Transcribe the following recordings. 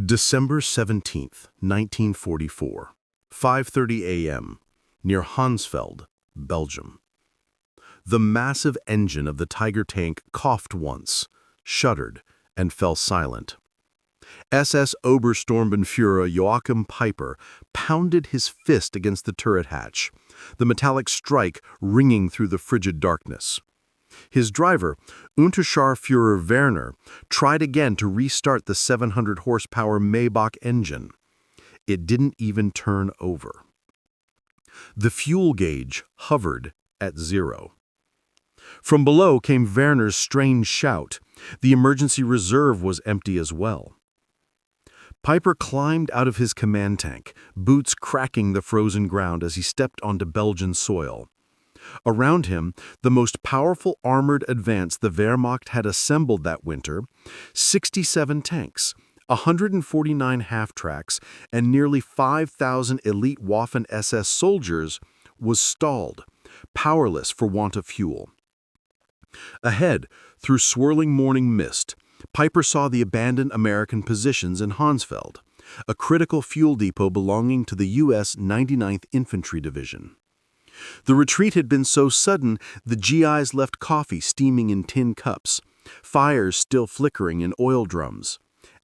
December 17th, 1944, 5:30 a.m., near Honsfeld, Belgium. The massive engine of the Tiger tank coughed once, shuddered, and fell silent. SS Obersturmbannführer Joachim Peiper pounded his fist against the turret hatch, the metallic strike ringing through the frigid darkness. His driver, Unterscharführer Werner, tried again to restart the 700-horsepower Maybach engine. It didn't even turn over. The fuel gauge hovered at 0. From below came Werner's strange shout. The emergency reserve was empty as well. Peiper climbed out of his command tank, boots cracking the frozen ground as he stepped onto Belgian soil. Around him, the most powerful armored advance the Wehrmacht had assembled that winter, 67 tanks, 149 half-tracks, and nearly 5,000 elite Waffen-SS soldiers, was stalled, powerless for want of fuel. Ahead, through swirling morning mist, Peiper saw the abandoned American positions in Honsfeld, a critical fuel depot belonging to the U.S. 99th Infantry Division. The retreat had been so sudden, the GIs left coffee steaming in tin cups, fires still flickering in oil drums,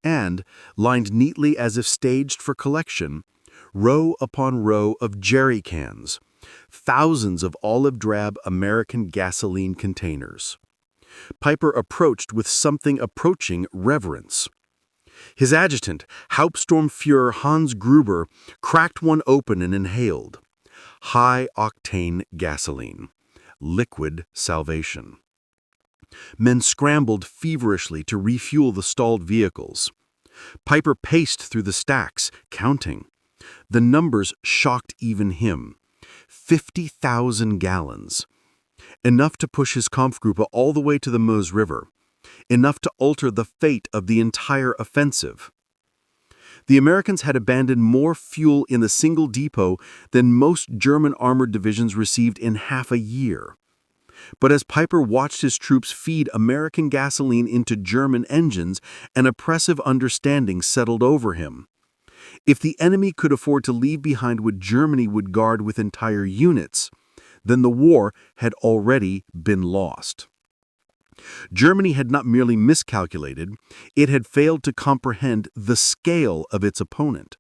and, lined neatly as if staged for collection, row upon row of jerry cans, thousands of olive-drab American gasoline containers. Peiper approached with something approaching reverence. His adjutant, Hauptsturmführer Hans Gruber, cracked one open and inhaled. High-octane gasoline. Liquid salvation. Men scrambled feverishly to refuel the stalled vehicles. Peiper paced through the stacks, counting. The numbers shocked even him. 50,000 gallons. Enough to push his Kampfgruppe all the way to the Meuse River. Enough to alter the fate of the entire offensive. The Americans had abandoned more fuel in the single depot than most German armored divisions received in half a year. But as Peiper watched his troops feed American gasoline into German engines, an oppressive understanding settled over him. If the enemy could afford to leave behind what Germany would guard with entire units, then the war had already been lost. Germany had not merely miscalculated, it had failed to comprehend the scale of its opponent.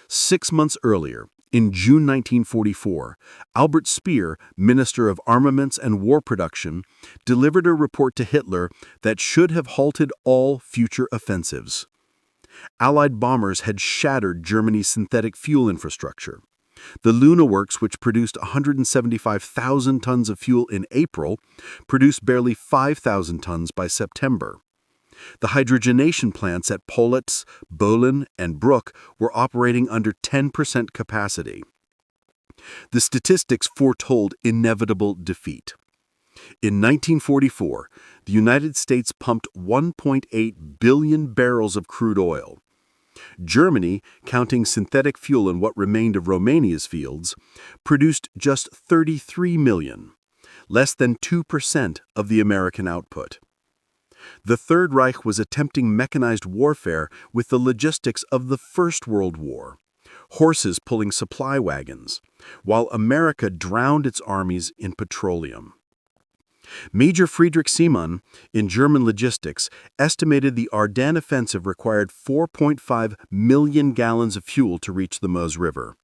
6 months earlier, in June 1944, Albert Speer, Minister of Armaments and War Production, delivered a report to Hitler that should have halted all future offensives. Allied bombers had shattered Germany's synthetic fuel infrastructure. The Luna works, which produced 175,000 tons of fuel in April, produced barely 5,000 tons by September. The hydrogenation plants at Politz, Bohlen, and Bruck were operating under 10% capacity. The statistics foretold inevitable defeat. In 1944, the United States pumped 1.8 billion barrels of crude oil. Germany, counting synthetic fuel in what remained of Romania's fields, produced just 33 million, less than 2% of the American output. The Third Reich was attempting mechanized warfare with the logistics of the First World War, horses pulling supply wagons, while America drowned its armies in petroleum. Major Friedrich Siemann, in German logistics, estimated the Ardennes offensive required 4.5 million gallons of fuel to reach the Meuse River.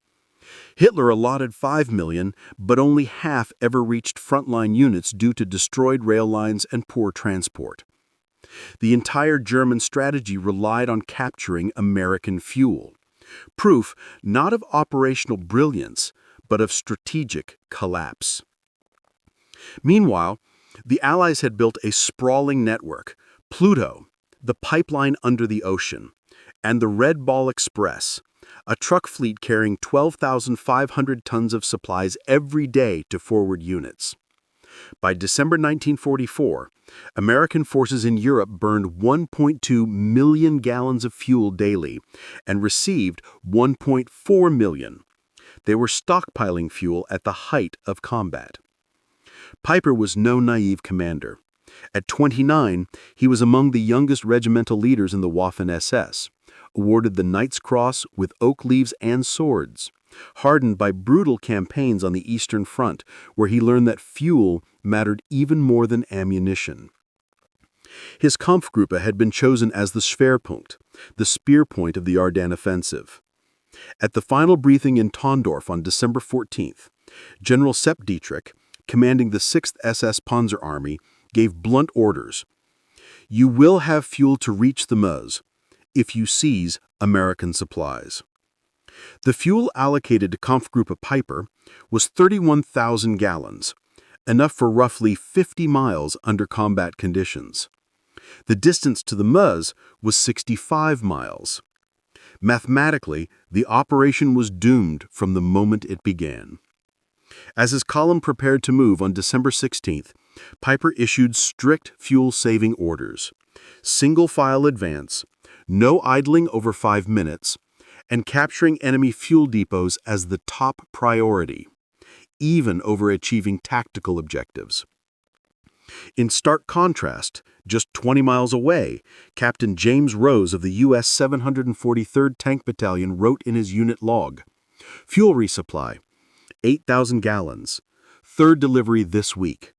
Hitler allotted 5 million, but only half ever reached frontline units due to destroyed rail lines and poor transport. The entire German strategy relied on capturing American fuel. Proof not of operational brilliance, but of strategic collapse. Meanwhile, the Allies had built a sprawling network, Pluto, the pipeline under the ocean, and the Red Ball Express, a truck fleet carrying 12,500 tons of supplies every day to forward units. By December 1944, American forces in Europe burned 1.2 million gallons of fuel daily and received 1.4 million. They were stockpiling fuel at the height of combat. Peiper was no naive commander. At 29, he was among the youngest regimental leaders in the Waffen-SS, awarded the Knight's Cross with oak leaves and swords, hardened by brutal campaigns on the Eastern Front, where he learned that fuel mattered even more than ammunition. His Kampfgruppe had been chosen as the Schwerpunkt, the spear point of the Ardennes offensive. At the final briefing in Tondorf on December 14th, General Sepp Dietrich, commanding the 6th SS Panzer Army, gave blunt orders. You will have fuel to reach the Meuse if you seize American supplies. The fuel allocated to Kampfgruppe Peiper was 31,000 gallons, enough for roughly 50 miles under combat conditions. The distance to the Meuse was 65 miles. Mathematically, the operation was doomed from the moment it began. As his column prepared to move on December 16th, Peiper issued strict fuel-saving orders: single-file advance, no idling over 5 minutes, and capturing enemy fuel depots as the top priority, even over achieving tactical objectives. In stark contrast, just 20 miles away, Captain James Rose of the U.S. 743rd Tank Battalion wrote in his unit log, "Fuel resupply, 8,000 gallons. Third delivery this week.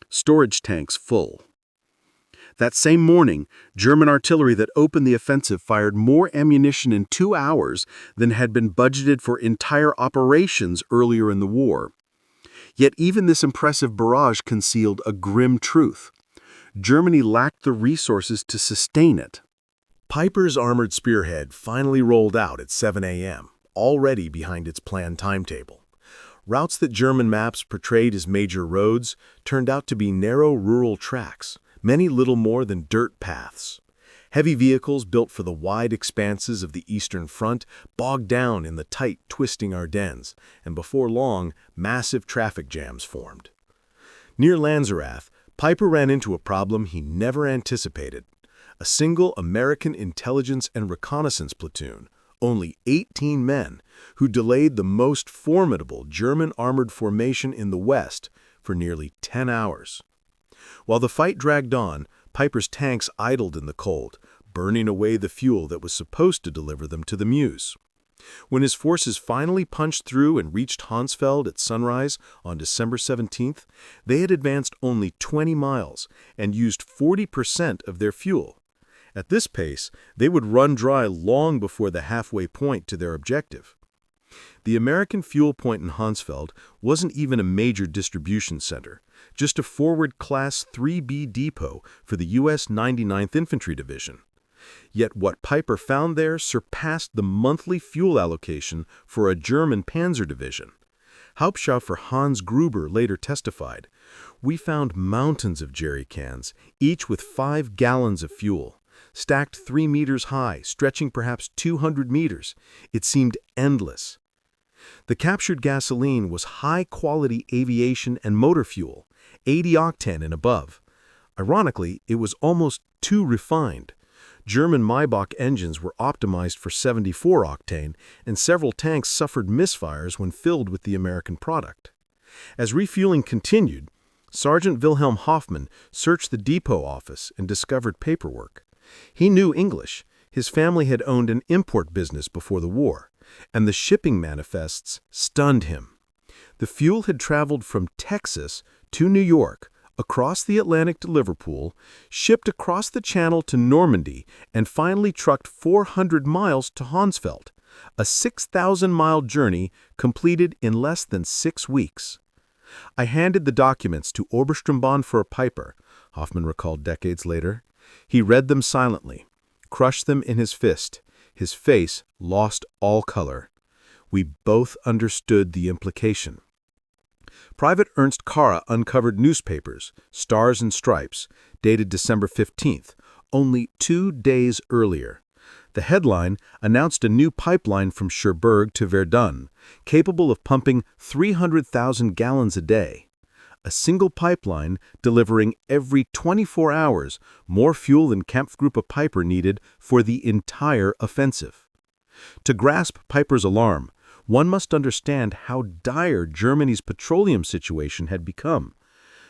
Storage tanks full." That same morning, German artillery that opened the offensive fired more ammunition in 2 hours than had been budgeted for entire operations earlier in the war. Yet even this impressive barrage concealed a grim truth. Germany lacked the resources to sustain it. Peiper's armored spearhead finally rolled out at 7 a.m., already behind its planned timetable. Routes that German maps portrayed as major roads turned out to be narrow rural tracks, many little more than dirt paths. Heavy vehicles built for the wide expanses of the Eastern Front bogged down in the tight, twisting Ardennes, and before long, massive traffic jams formed. Near Lanzerath, Peiper ran into a problem he never anticipated. A single American intelligence and reconnaissance platoon, only 18 men, who delayed the most formidable German armored formation in the West for nearly 10 hours. While the fight dragged on, Peiper's tanks idled in the cold, burning away the fuel that was supposed to deliver them to the Meuse. When his forces finally punched through and reached Honsfeld at sunrise on December 17th, they had advanced only 20 miles and used 40% of their fuel. At this pace, they would run dry long before the halfway point to their objective. The American fuel point in Honsfeld wasn't even a major distribution center, just a forward Class 3B depot for the U.S. 99th Infantry Division. Yet what Peiper found there surpassed the monthly fuel allocation for a German panzer division. Hauptscharführer Hans Gruber later testified, "We found mountains of jerry cans, each with 5 gallons of fuel, stacked 3 meters high, stretching perhaps 200 meters. It seemed endless." The captured gasoline was high-quality aviation and motor fuel, 80 octane and above. Ironically, it was almost too refined. German Maybach engines were optimized for 74 octane, and several tanks suffered misfires when filled with the American product. As refueling continued, Sergeant Wilhelm Hoffmann searched the depot office and discovered paperwork. He knew English. His family had owned an import business before the war, and the shipping manifests stunned him. The fuel had traveled from Texas to New York, across the Atlantic to Liverpool, shipped across the Channel to Normandy, and finally trucked 400 miles to Honsfeld, a 6,000-mile journey completed in less than 6 weeks. "I handed the documents to Obersturmbannführer Peiper," Hoffmann recalled decades later. "He read them silently, crushed them in his fist. His face lost all color. We both understood the implication." Private Ernst Kara uncovered newspapers, Stars and Stripes, dated December 15th, only 2 days earlier. The headline announced a new pipeline from Cherbourg to Verdun, capable of pumping 300,000 gallons a day. A single pipeline delivering every 24 hours more fuel than Kampfgruppe Peiper needed for the entire offensive. To grasp Peiper's alarm, one must understand how dire Germany's petroleum situation had become.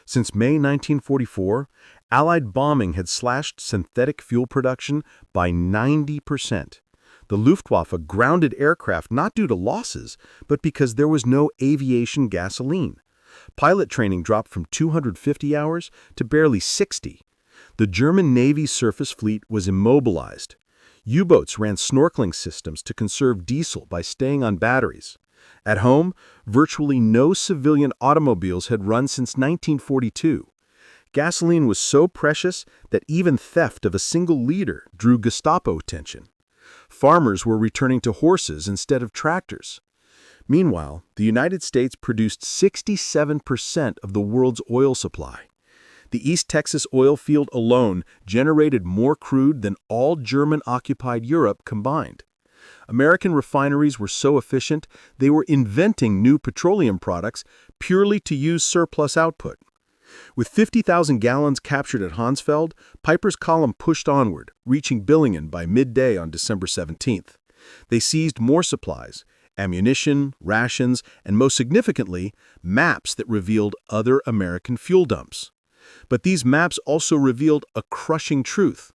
Since May 1944, Allied bombing had slashed synthetic fuel production by 90%. The Luftwaffe grounded aircraft not due to losses, but because there was no aviation gasoline. Pilot training dropped from 250 hours to barely 60. The German Navy surface fleet was immobilized. U-boats ran snorkeling systems to conserve diesel by staying on batteries. At home, virtually no civilian automobiles had run since 1942. Gasoline was so precious that even theft of a single liter drew Gestapo attention. Farmers were returning to horses instead of tractors. Meanwhile, the United States produced 67% of the world's oil supply. The East Texas oil field alone generated more crude than all German-occupied Europe combined. American refineries were so efficient, they were inventing new petroleum products purely to use surplus output. With 50,000 gallons captured at Honsfeld, Peiper's column pushed onward, reaching Billingen by midday on December 17th. They seized more supplies, ammunition, rations, and most significantly, maps that revealed other American fuel dumps. But these maps also revealed a crushing truth.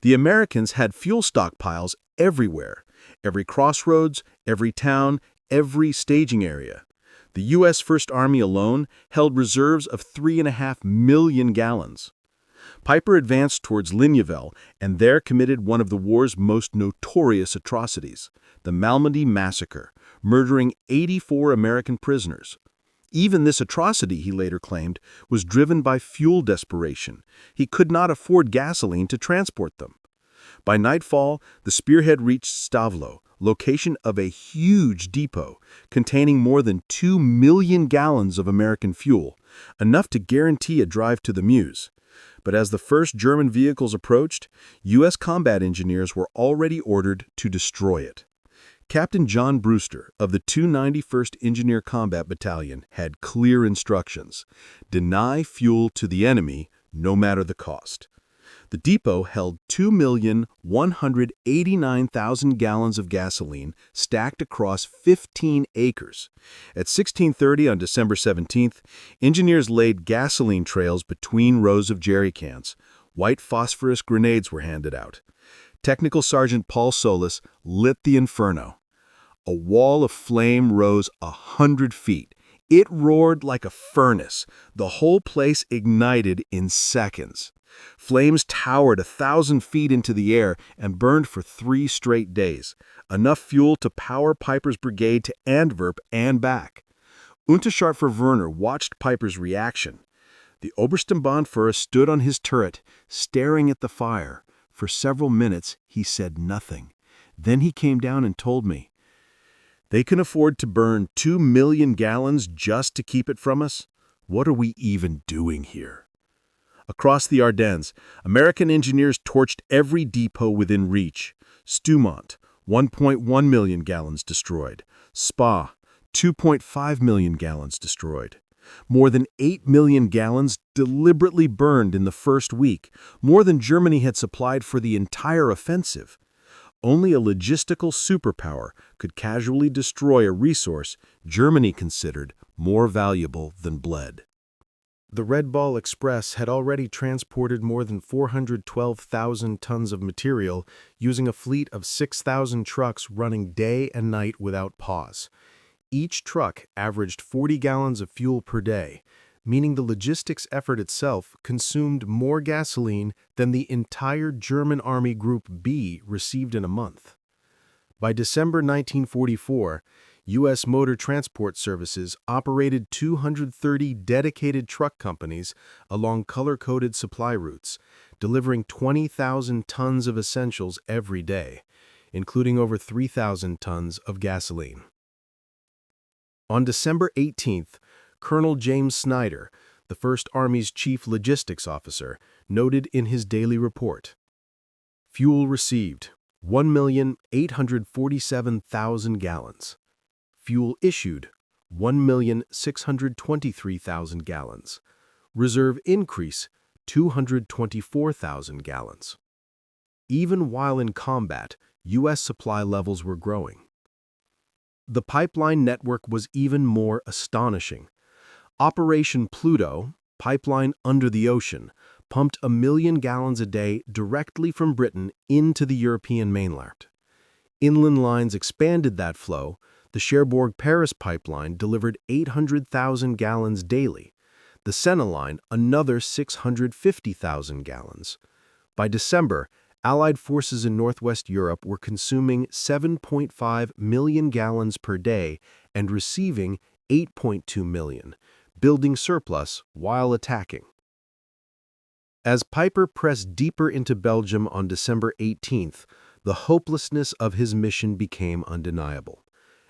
The Americans had fuel stockpiles everywhere, every crossroads, every town, every staging area. The U.S. First Army alone held reserves of 3.5 million gallons. Peiper advanced towards Ligneville and there committed one of the war's most notorious atrocities, the Malmedy Massacre, murdering 84 American prisoners. Even this atrocity, he later claimed, was driven by fuel desperation. He could not afford gasoline to transport them. By nightfall, the spearhead reached Stavlo, location of a huge depot containing more than 2 million gallons of American fuel, enough to guarantee a drive to the Meuse. But as the first German vehicles approached, U.S. combat engineers were already ordered to destroy it. Captain John Brewster of the 291st Engineer Combat Battalion had clear instructions: deny fuel to the enemy, no matter the cost. The depot held 2,189,000 gallons of gasoline stacked across 15 acres. At 16:30 on December 17th, engineers laid gasoline trails between rows of jerry cans. White phosphorus grenades were handed out. Technical Sergeant Paul Solis lit the inferno. A wall of flame rose 100 feet. It roared like a furnace. The whole place ignited in seconds. Flames towered 1,000 feet into the air and burned for 3 straight days, enough fuel to power Peiper's brigade to Antwerp and back. Unterscharfer Werner watched Peiper's reaction. The Obersturmbannführer stood on his turret, staring at the fire. For several minutes, he said nothing. Then he came down and told me, "They can afford to burn 2 million gallons just to keep it from us? What are we even doing here?" Across the Ardennes, American engineers torched every depot within reach. Stoumont, 1.1 million gallons destroyed. Spa, 2.5 million gallons destroyed. More than 8 million gallons deliberately burned in the first week, more than Germany had supplied for the entire offensive. Only a logistical superpower could casually destroy a resource Germany considered more valuable than lead. The Red Ball Express had already transported more than 412,000 tons of material using a fleet of 6,000 trucks running day and night without pause. Each truck averaged 40 gallons of fuel per day, meaning the logistics effort itself consumed more gasoline than the entire German Army Group B received in a month. By December 1944, U.S. Motor Transport Services operated 230 dedicated truck companies along color-coded supply routes, delivering 20,000 tons of essentials every day, including over 3,000 tons of gasoline. On December 18th, Colonel James Snyder, the First Army's chief logistics officer, noted in his daily report, "Fuel received, 1,847,000 gallons. Fuel issued, 1,623,000 gallons. Reserve increase, 224,000 gallons." Even while in combat, U.S. supply levels were growing. The pipeline network was even more astonishing. Operation Pluto, pipeline under the ocean, pumped 1 million gallons a day directly from Britain into the European mainland. Inland lines expanded that flow. The Cherbourg-Paris pipeline delivered 800,000 gallons daily. The Sena line, another 650,000 gallons. By December, Allied forces in Northwest Europe were consuming 7.5 million gallons per day and receiving 8.2 million, building surplus while attacking. As Peiper pressed deeper into Belgium on December 18th, the hopelessness of his mission became undeniable.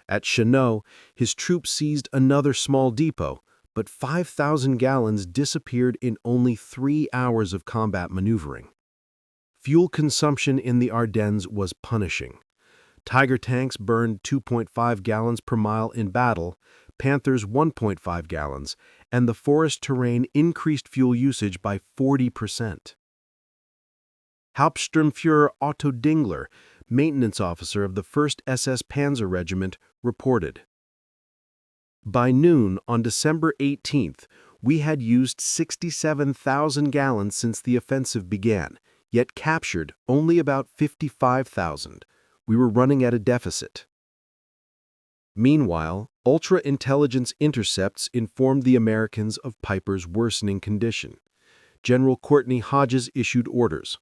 At Chenot, his troops seized another small depot, but 5,000 gallons disappeared in only 3 hours of combat maneuvering. Fuel consumption in the Ardennes was punishing. Tiger tanks burned 2.5 gallons per mile in battle, Panthers 1.5 gallons, and the forest terrain increased fuel usage by 40%. Hauptsturmführer Otto Dingler, maintenance officer of the 1st SS Panzer Regiment, reported, "By noon on December 18th, we had used 67,000 gallons since the offensive began, yet captured only about 55,000. We were running at a deficit." Meanwhile, ultra-intelligence intercepts informed the Americans of Peiper's worsening condition. General Courtney Hodges issued orders.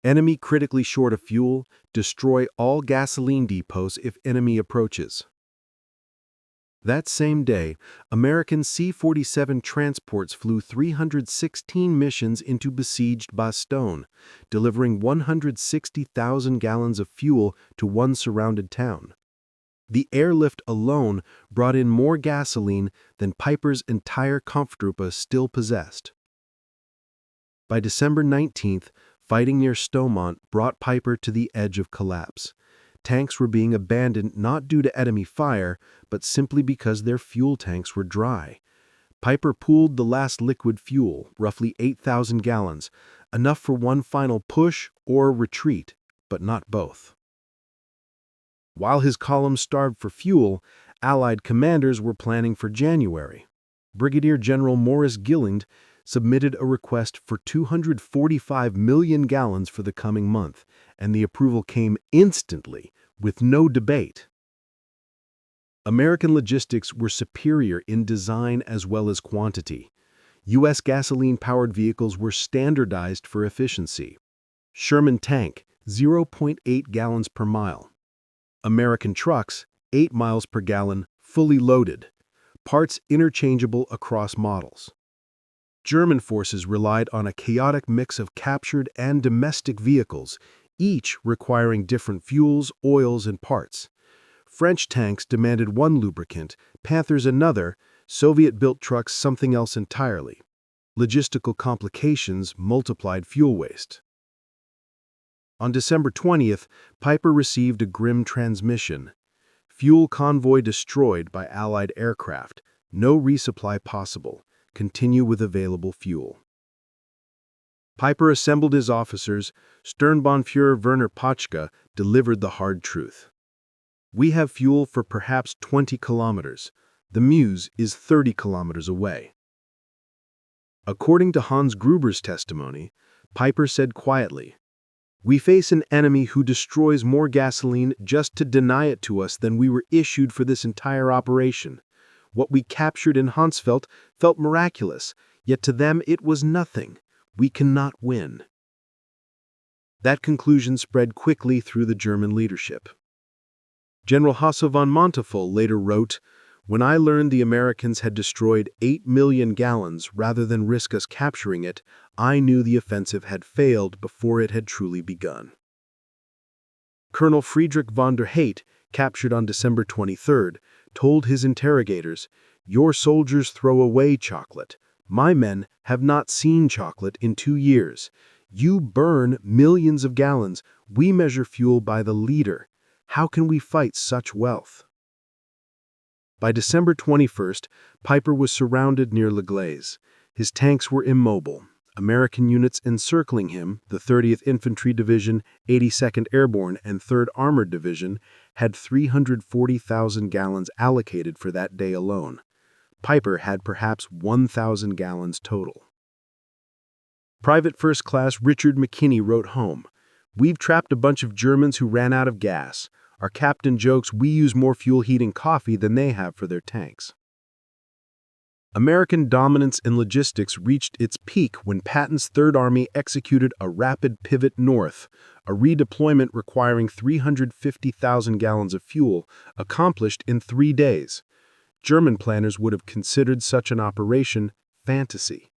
Enemy critically short of fuel, destroy all gasoline depots if enemy approaches. That same day, American C-47 transports flew 316 missions into besieged Bastogne, delivering 160,000 gallons of fuel to one surrounded town. The airlift alone brought in more gasoline than Peiper's entire Kampftruppe still possessed. By December 19th, fighting near Stoumont brought Peiper to the edge of collapse. Tanks were being abandoned not due to enemy fire, but simply because their fuel tanks were dry. Peiper pooled the last liquid fuel, roughly 8,000 gallons, enough for one final push or retreat, but not both. While his column starved for fuel, Allied commanders were planning for January. Brigadier General Maurice Gilland submitted a request for 245 million gallons for the coming month, and the approval came instantly, with no debate. American logistics were superior in design as well as quantity. U.S. gasoline-powered vehicles were standardized for efficiency. Sherman tank, 0.8 gallons per mile. American trucks, 8 miles per gallon, fully loaded. Parts interchangeable across models. German forces relied on a chaotic mix of captured and domestic vehicles, each requiring different fuels, oils, and parts. French tanks demanded one lubricant, Panthers another, Soviet-built trucks something else entirely. Logistical complications multiplied fuel waste. On December 20th, Peiper received a grim transmission. Fuel convoy destroyed by Allied aircraft. No resupply possible. Continue with available fuel. Peiper assembled his officers. Sturmbannführer Werner Pachka delivered the hard truth. We have fuel for perhaps 20 kilometers. The Meuse is 30 kilometers away. According to Hans Gruber's testimony, Peiper said quietly, "We face an enemy who destroys more gasoline just to deny it to us than we were issued for this entire operation. What we captured in Honsfeld felt miraculous, yet to them it was nothing. We cannot win." That conclusion spread quickly through the German leadership. General Hasse von Montefol later wrote, "When I learned the Americans had destroyed 8 million gallons rather than risk us capturing it, I knew the offensive had failed before it had truly begun." Colonel Friedrich von der Heydt, captured on December 23rd, told his interrogators, "Your soldiers throw away chocolate. My men have not seen chocolate in 2 years. You burn millions of gallons. We measure fuel by the liter. How can we fight such wealth?" By December 21st, Peiper was surrounded near Le Glaise. His tanks were immobile. American units encircling him, the 30th Infantry Division, 82nd Airborne, and 3rd Armored Division, had 340,000 gallons allocated for that day alone. Peiper had perhaps 1,000 gallons total. Private First Class Richard McKinney wrote home, "We've trapped a bunch of Germans who ran out of gas. Our captain jokes we use more fuel heating coffee than they have for their tanks." American dominance in logistics reached its peak when Patton's Third Army executed a rapid pivot north, a redeployment requiring 350,000 gallons of fuel, accomplished in 3 days. German planners would have considered such an operation fantasy.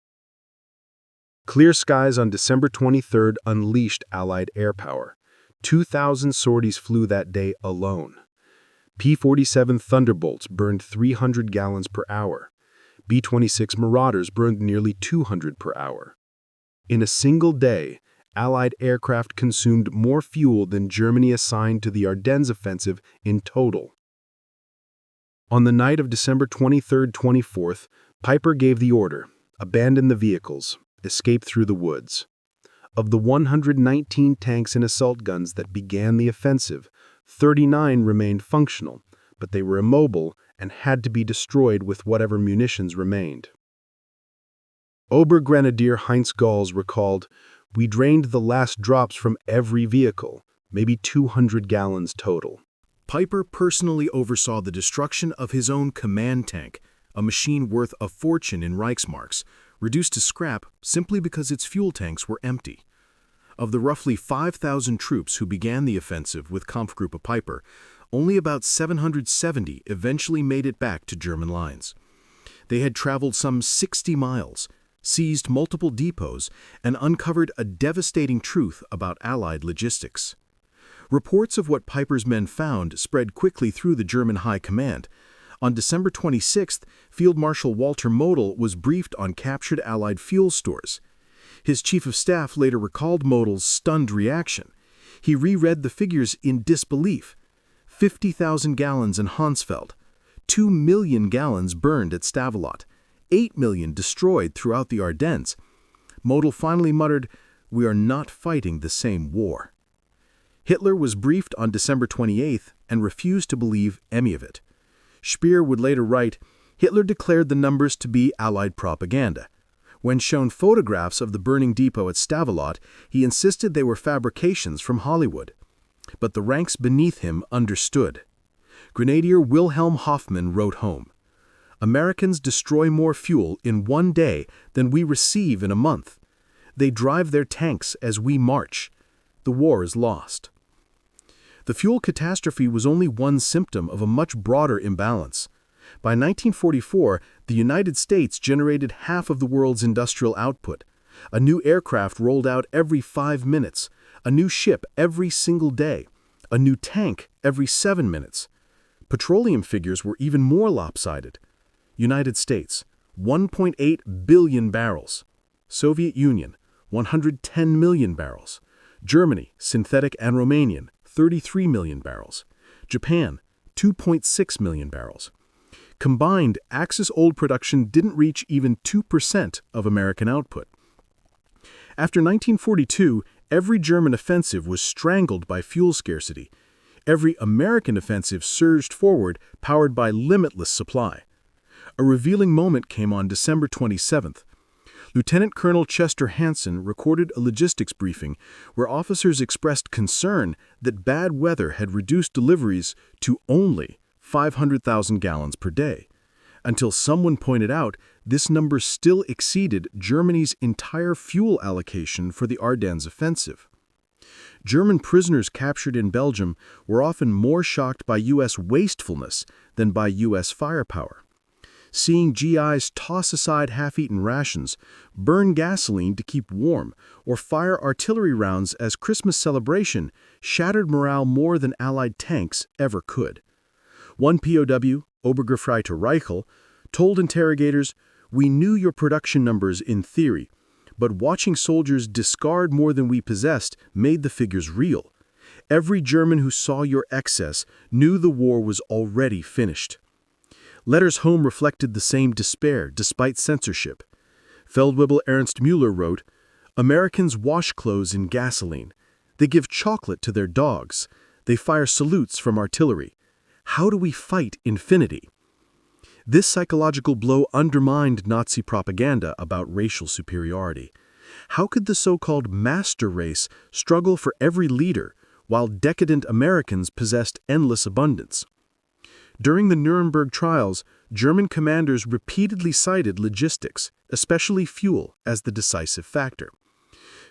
Clear skies on December 23rd unleashed Allied air power. 2,000 sorties flew that day alone. P-47 Thunderbolts burned 300 gallons per hour. B-26 Marauders burned nearly 200 per hour. In a single day, Allied aircraft consumed more fuel than Germany assigned to the Ardennes offensive in total. On the night of December 23rd-24th, Peiper gave the order: abandon the vehicles, escape through the woods. Of the 119 tanks and assault guns that began the offensive, 39 remained functional, but they were immobile and had to be destroyed with whatever munitions remained. Obergrenadier Heinz Gauls recalled, "We drained the last drops from every vehicle, maybe 200 gallons total." Peiper personally oversaw the destruction of his own command tank, a machine worth a fortune in Reichsmarks, reduced to scrap simply because its fuel tanks were empty. Of the roughly 5,000 troops who began the offensive with Kampfgruppe Peiper, only about 770 eventually made it back to German lines. They had traveled some 60 miles, seized multiple depots, and uncovered a devastating truth about Allied logistics. Reports of what Peiper's men found spread quickly through the German High Command. On December 26th, Field Marshal Walter Model was briefed on captured Allied fuel stores. His chief of staff later recalled Model's stunned reaction. He reread the figures in disbelief. 50,000 gallons in Honsfeld, 2 million gallons burned at Stavelot, 8 million destroyed throughout the Ardennes. Model finally muttered, "We are not fighting the same war." Hitler was briefed on December 28th and refused to believe any of it. Speer would later write, "Hitler declared the numbers to be Allied propaganda. When shown photographs of the burning depot at Stavelot, he insisted they were fabrications from Hollywood. But the ranks beneath him understood." Grenadier Wilhelm Hoffmann wrote home, "Americans destroy more fuel in 1 day than we receive in a month. They drive their tanks as we march. The war is lost." The fuel catastrophe was only one symptom of a much broader imbalance. By 1944, the United States generated half of the world's industrial output. A new aircraft rolled out every 5 minutes, a new ship every single day, a new tank every 7 minutes. Petroleum figures were even more lopsided. United States, 1.8 billion barrels. Soviet Union, 110 million barrels. Germany, synthetic and Romanian, 33 million barrels. Japan, 2.6 million barrels. Combined, Axis old production didn't reach even 2% of American output. After 1942, every German offensive was strangled by fuel scarcity. Every American offensive surged forward, powered by limitless supply. A revealing moment came on December 27th. Lieutenant Colonel Chester Hansen recorded a logistics briefing where officers expressed concern that bad weather had reduced deliveries to only 500,000 gallons per day, until someone pointed out this number still exceeded Germany's entire fuel allocation for the Ardennes offensive. German prisoners captured in Belgium were often more shocked by U.S. wastefulness than by U.S. firepower. Seeing GIs toss aside half-eaten rations, burn gasoline to keep warm, or fire artillery rounds as Christmas celebration shattered morale more than Allied tanks ever could. One POW, Obergefreiter Reichel, told interrogators, "We knew your production numbers in theory, but watching soldiers discard more than we possessed made the figures real. Every German who saw your excess knew the war was already finished." Letters home reflected the same despair despite censorship. Feldwebel Ernst Müller wrote, "Americans wash clothes in gasoline. They give chocolate to their dogs. They fire salutes from artillery. How do we fight infinity?" This psychological blow undermined Nazi propaganda about racial superiority. How could the so-called master race struggle for every leader, while decadent Americans possessed endless abundance? During the Nuremberg trials, German commanders repeatedly cited logistics, especially fuel, as the decisive factor.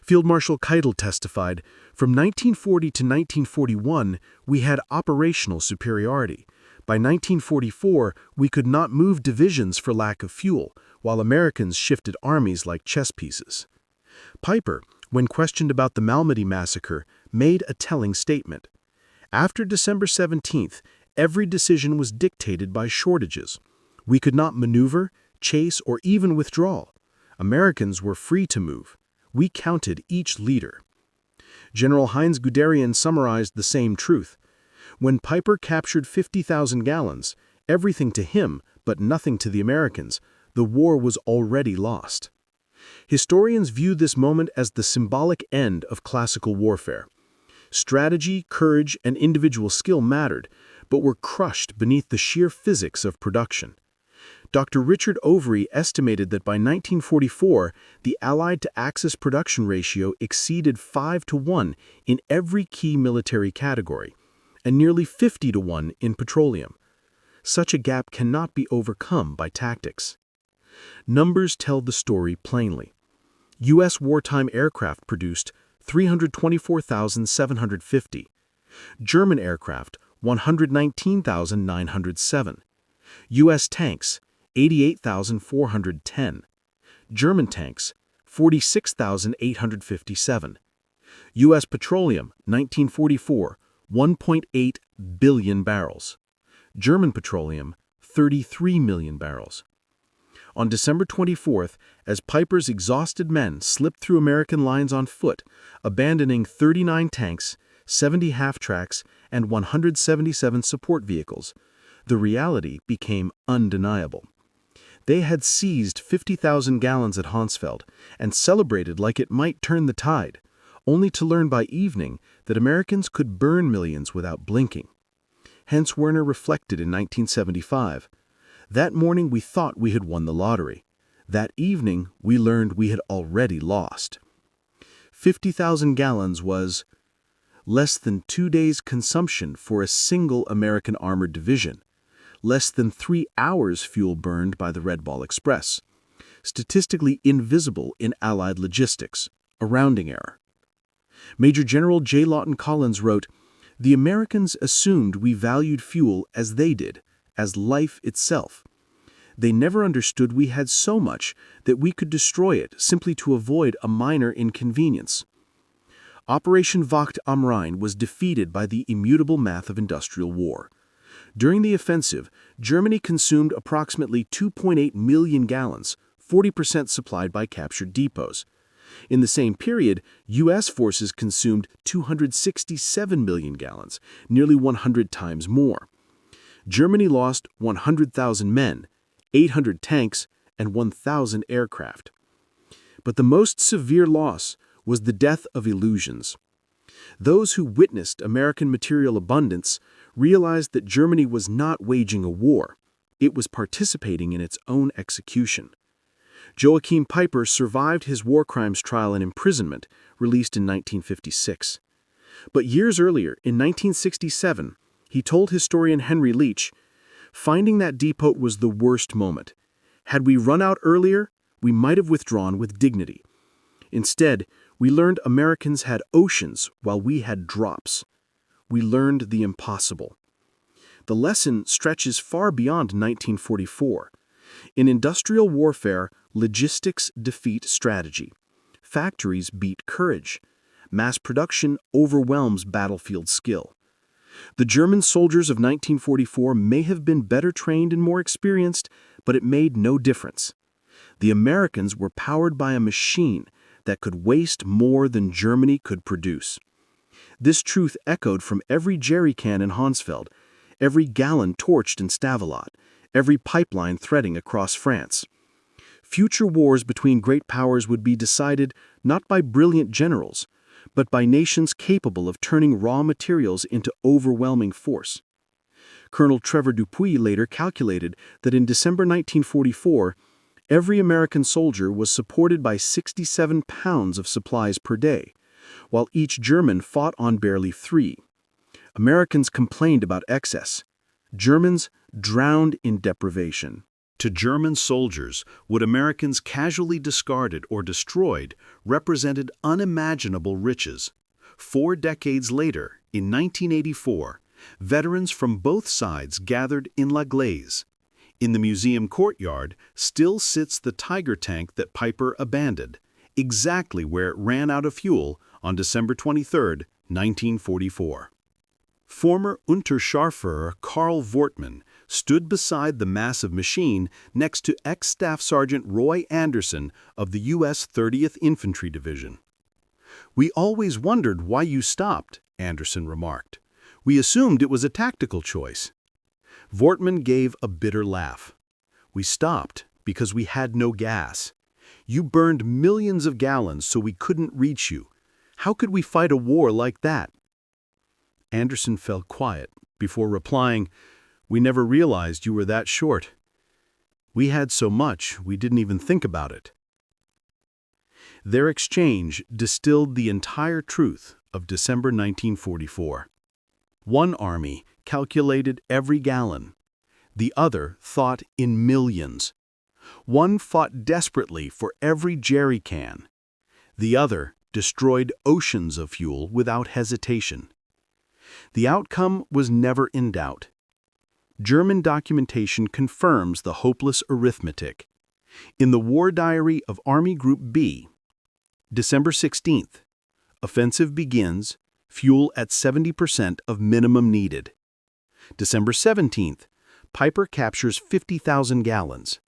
Field Marshal Keitel testified, "From 1940 to 1941, we had operational superiority. By 1944, we could not move divisions for lack of fuel, while Americans shifted armies like chess pieces." Peiper, when questioned about the Malmedy massacre, made a telling statement. "After December 17th, every decision was dictated by shortages. We could not maneuver, chase, or even withdraw. Americans were free to move. We counted each leader." General Heinz Guderian summarized the same truth. "When Peiper captured 50,000 gallons, everything to him, but nothing to the Americans, the war was already lost." Historians view this moment as the symbolic end of classical warfare. Strategy, courage, and individual skill mattered, but were crushed beneath the sheer physics of production. Dr. Richard Overy estimated that by 1944, the Allied to Axis production ratio exceeded 5-to-1 in every key military category, and nearly 50-to-1 in petroleum. Such a gap cannot be overcome by tactics. Numbers tell the story plainly. U.S. wartime aircraft produced 324,750. German aircraft, 119,907. U.S. tanks, 88,410. German tanks, 46,857. U.S. petroleum, 1944, 1.8 billion barrels. German petroleum, 33 million barrels. On December 24th, as Peiper's exhausted men slipped through American lines on foot, abandoning 39 tanks, 70 half-tracks, and 177 support vehicles, the reality became undeniable. They had seized 50,000 gallons at Honsfeld and celebrated like it might turn the tide, only to learn by evening that Americans could burn millions without blinking. Hence Werner reflected in 1975, "That morning we thought we had won the lottery. That evening we learned we had already lost." 50,000 gallons was less than 2 days' consumption for a single American armored division, less than 3 hours fuel burned by the Red Ball Express, statistically invisible in Allied logistics, a rounding error. Major General J. Lawton Collins wrote, "The Americans assumed we valued fuel as they did, as life itself. They never understood we had so much that we could destroy it simply to avoid a minor inconvenience." Operation Wacht am Rhein was defeated by the immutable math of industrial war. During the offensive, Germany consumed approximately 2.8 million gallons, 40% supplied by captured depots. In the same period, U.S. forces consumed 267 million gallons, nearly 100 times more. Germany lost 100,000 men, 800 tanks, and 1,000 aircraft. But the most severe loss was the death of illusions. Those who witnessed American material abundance realized that Germany was not waging a war. It was participating in its own execution. Joachim Peiper survived his war crimes trial and imprisonment, released in 1956. But years earlier, in 1967, he told historian Henry Leach, "Finding that depot was the worst moment. Had we run out earlier, we might have withdrawn with dignity. Instead, we learned Americans had oceans while we had drops. We learned the impossible." The lesson stretches far beyond 1944. In industrial warfare, logistics defeat strategy. Factories beat courage. Mass production overwhelms battlefield skill. The German soldiers of 1944 may have been better trained and more experienced, but it made no difference. The Americans were powered by a machine that could waste more than Germany could produce. This truth echoed from every jerry can in Honsfeld, every gallon torched in Stavelot, every pipeline threading across France. Future wars between great powers would be decided not by brilliant generals, but by nations capable of turning raw materials into overwhelming force. Colonel Trevor Dupuy later calculated that in December 1944, Every American soldier was supported by 67 pounds of supplies per day, while each German fought on barely 3. Americans complained about excess. Germans drowned in deprivation. To German soldiers, what Americans casually discarded or destroyed represented unimaginable riches. 4 decades later, in 1984, veterans from both sides gathered in La Glaise. In the museum courtyard still sits the Tiger tank that Peiper abandoned, exactly where it ran out of fuel on December 23, 1944. Former Unterscharführer Karl Wortmann stood beside the massive machine next to ex-Staff Sergeant Roy Anderson of the U.S. 30th Infantry Division. "We always wondered why you stopped," Anderson remarked. "We assumed it was a tactical choice." Wortmann gave a bitter laugh. "We stopped because we had no gas. You burned millions of gallons so we couldn't reach you. How could we fight a war like that?" Anderson fell quiet before replying, "We never realized you were that short. We had so much we didn't even think about it." Their exchange distilled the entire truth of December 1944. One army calculated every gallon. The other thought in millions. One fought desperately for every jerry can. The other destroyed oceans of fuel without hesitation. The outcome was never in doubt. German documentation confirms the hopeless arithmetic. In the War Diary of Army Group B, December 16th, offensive begins, fuel at 70% of minimum needed. December 17th, Peiper captures 50,000 gallons.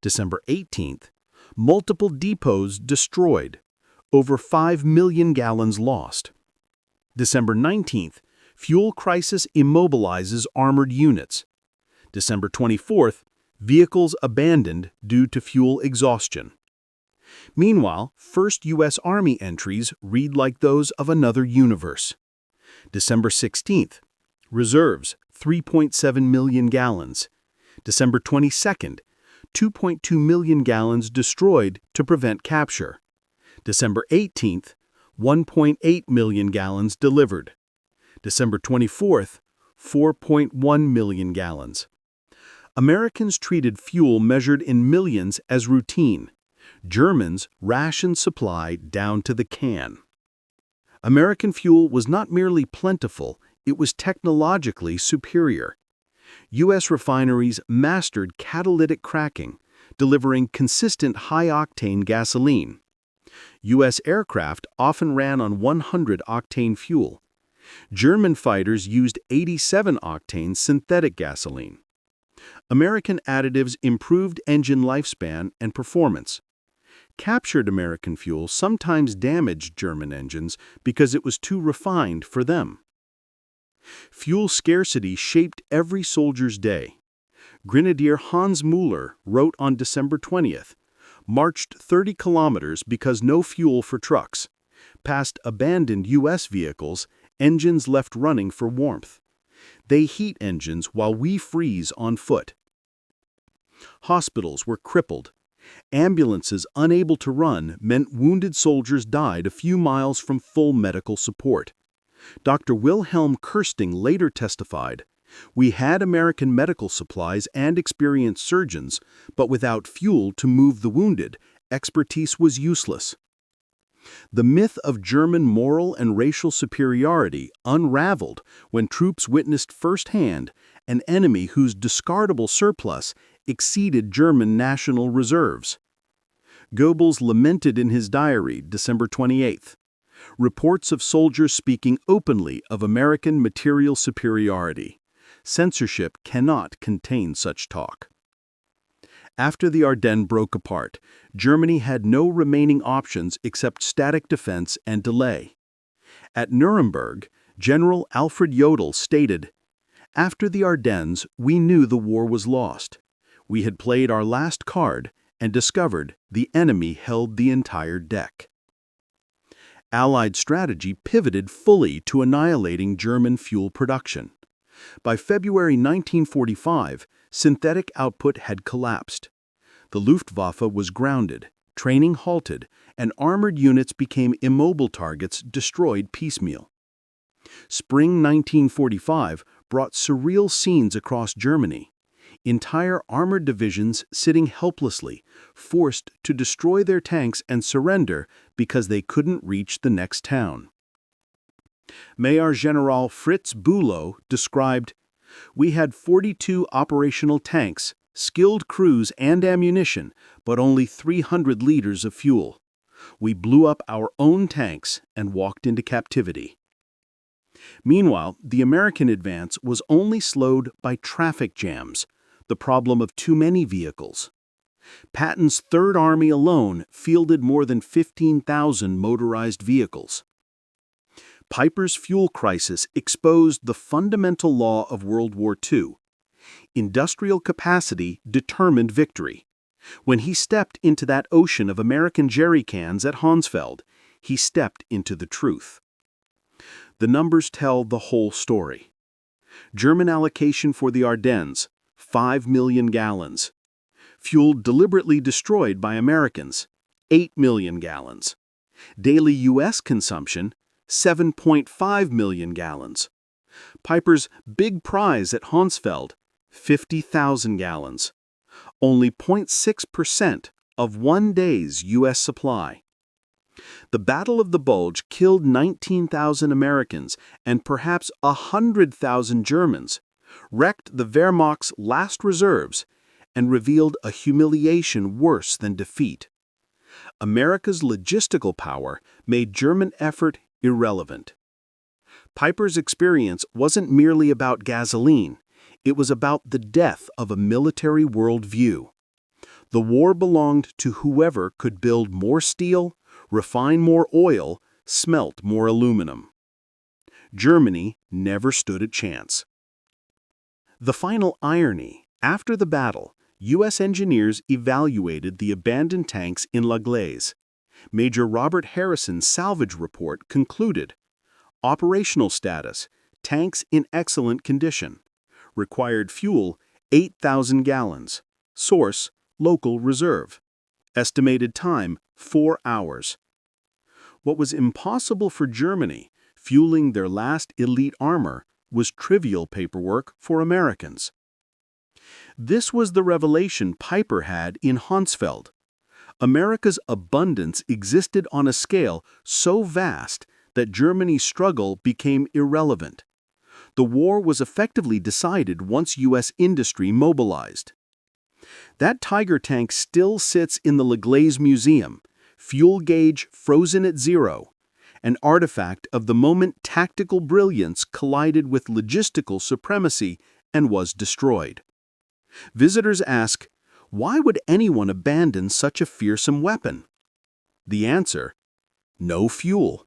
December 18th, multiple depots destroyed, over 5 million gallons lost. December 19th, fuel crisis immobilizes armored units. December 24th, vehicles abandoned due to fuel exhaustion. Meanwhile, first U.S. Army entries read like those of another universe. December 16th, reserves 3.7 million gallons. December 22nd, 2.2 million gallons destroyed to prevent capture. December 18th, 1.8 million gallons delivered. December 24th, 4.1 million gallons. Americans treated fuel measured in millions as routine. Germans rationed supply down to the can. American fuel was not merely plentiful, it was technologically superior. U.S. refineries mastered catalytic cracking, delivering consistent high-octane gasoline. U.S. aircraft often ran on 100-octane fuel. German fighters used 87-octane synthetic gasoline. American additives improved engine lifespan and performance. Captured American fuel sometimes damaged German engines because it was too refined for them. Fuel scarcity shaped every soldier's day. Grenadier Hans Müller wrote on December 20th, "Marched 30 kilometers because no fuel for trucks. Past abandoned U.S. vehicles, engines left running for warmth. They heat engines while we freeze on foot." Hospitals were crippled. Ambulances unable to run meant wounded soldiers died a few miles from full medical support. Dr. Wilhelm Kirsting later testified, "We had American medical supplies and experienced surgeons, but without fuel to move the wounded, expertise was useless." The myth of German moral and racial superiority unraveled when troops witnessed firsthand an enemy whose discardable surplus exceeded German national reserves. Goebbels lamented in his diary, December 28th, "Reports of soldiers speaking openly of American material superiority. Censorship cannot contain such talk." After the Ardennes broke apart, Germany had no remaining options except static defense and delay. At Nuremberg, General Alfred Jodl stated, "After the Ardennes, we knew the war was lost. We had played our last card and discovered the enemy held the entire deck." Allied strategy pivoted fully to annihilating German fuel production. By February 1945, synthetic output had collapsed. The Luftwaffe was grounded, training halted, and armored units became immobile targets destroyed piecemeal. Spring 1945 brought surreal scenes across Germany. Entire armored divisions sitting helplessly, forced to destroy their tanks and surrender because they couldn't reach the next town. Major General Fritz Bülow described, "We had 42 operational tanks, skilled crews and ammunition, but only 300 liters of fuel. We blew up our own tanks and walked into captivity." Meanwhile, the American advance was only slowed by traffic jams, the problem of too many vehicles. Patton's Third Army alone fielded more than 15,000 motorized vehicles. Peiper's fuel crisis exposed the fundamental law of World War II. Industrial capacity determined victory. When he stepped into that ocean of American jerry cans at Honsfeld, he stepped into the truth. The numbers tell the whole story. German allocation for the Ardennes, 5 million gallons. Fuel deliberately destroyed by Americans, 8 million gallons. Daily U.S. consumption, 7.5 million gallons. Peiper's big prize at Honsfeld, 50,000 gallons. Only 0.6% of one day's U.S. supply. The Battle of the Bulge killed 19,000 Americans and perhaps 100,000 Germans, wrecked the Wehrmacht's last reserves, and revealed a humiliation worse than defeat. America's logistical power made German effort irrelevant. Peiper's experience wasn't merely about gasoline, it was about the death of a military worldview. The war belonged to whoever could build more steel, refine more oil, smelt more aluminum. Germany never stood a chance. The final irony, after the battle, U.S. engineers evaluated the abandoned tanks in La Glaise. Major Robert Harrison's salvage report concluded, operational status, tanks in excellent condition. Required fuel, 8,000 gallons. Source, local reserve. Estimated time, 4 hours. What was impossible for Germany, fueling their last elite armor, was trivial paperwork for Americans. This was the revelation Peiper had in Honsfeld. America's abundance existed on a scale so vast that Germany's struggle became irrelevant. The war was effectively decided once U.S. industry mobilized. That Tiger tank still sits in the La Glaise Museum, fuel gauge frozen at 0, an artifact of the moment tactical brilliance collided with logistical supremacy and was destroyed. Visitors ask, why would anyone abandon such a fearsome weapon? The answer, no fuel.